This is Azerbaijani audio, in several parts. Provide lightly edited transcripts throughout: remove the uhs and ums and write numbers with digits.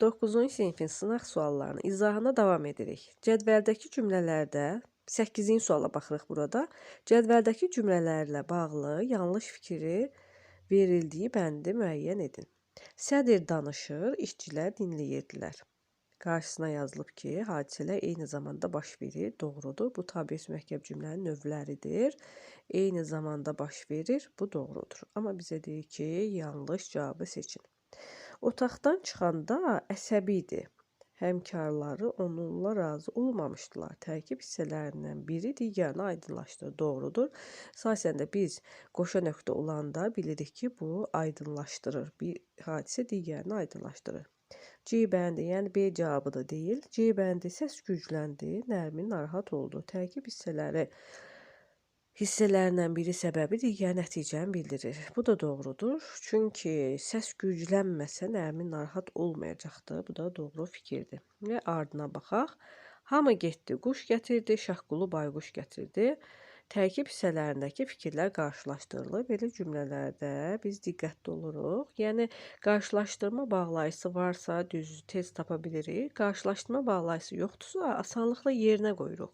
9-cu sinifin sınaq suallarının izahına davam edirik. Cədvəldəki cümlələrdə 8-ci suala baxırıq burada. Cədvəldəki cümlələrlə bağlı yanlış fikri verildiyi bəndi müəyyən edin. Sədr danışır, işçilər dinləyirdilər. Qarşısına yazılıb ki, hadisələr eyni zamanda baş verir. Doğrudur. Bu tabiəs mürəkkəb cümlənin növləridir. Eyni zamanda baş verir. Bu doğrudur. Amma bizə deyir ki, yanlış cavabı seçin. Otaqdan çıxanda əsəbi idi. Həmkarları onunla razı olmamışdılar. Tərkib hissələrindən biri digərini aydınlaşdırır. Doğrudur. Əsasən də biz qoşa nöqtə olanda bilirik ki, bu aydınlaşdırır. Bir hadisə digərini aydınlaşdırır. C bəndi, yəni B cavabı da deyil. C bəndi səs gücləndi, Nərmin narahat oldu. Tərkib hissələrindən biri səbəbi digər nəticəni bildirir. Bu da doğrudur. Çünki səs güclənməsə Nərmin narahat olmayacaqdı. Bu da doğru fikirdir. Və ardına baxaq. Hamı getdi, quş gətirdi, Şaqqulu bayquş gətirdi. Tərkib hissələrindəki fikirlər qarşılaşdırılır. Belə cümlələrdə biz diqqətli oluruq. Yəni, qarşılaşdırma bağlayıcısı varsa düz tez tapa bilirik. Qarşılaşdırma bağlayıcısı yoxdursa asanlıqla yerinə qoyuruq.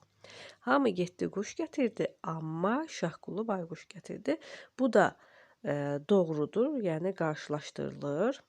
Hamı getdi, quş gətirdi, amma Şaqqulu bayquş gətirdi. Bu da doğrudur, yəni qarşılaşdırılır.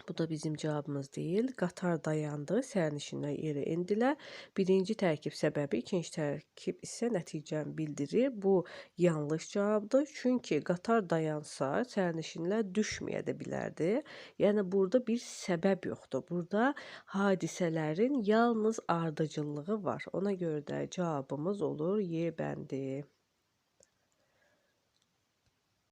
Bu da bizim cavabımız deyil. Qatar dayandı, sərnişinlər yerə endilər. Birinci tərkib səbəbi, ikinci tərkib isə nəticəni bildirir. Bu yanlış cavabdır. Çünki qatar dayansa, sərnişinlər düşməyə də bilərdi. Yəni, burada bir səbəb yoxdur. Burada hadisələrin yalnız ardıcıllığı var. Ona görə də cavabımız olur Y bəndi.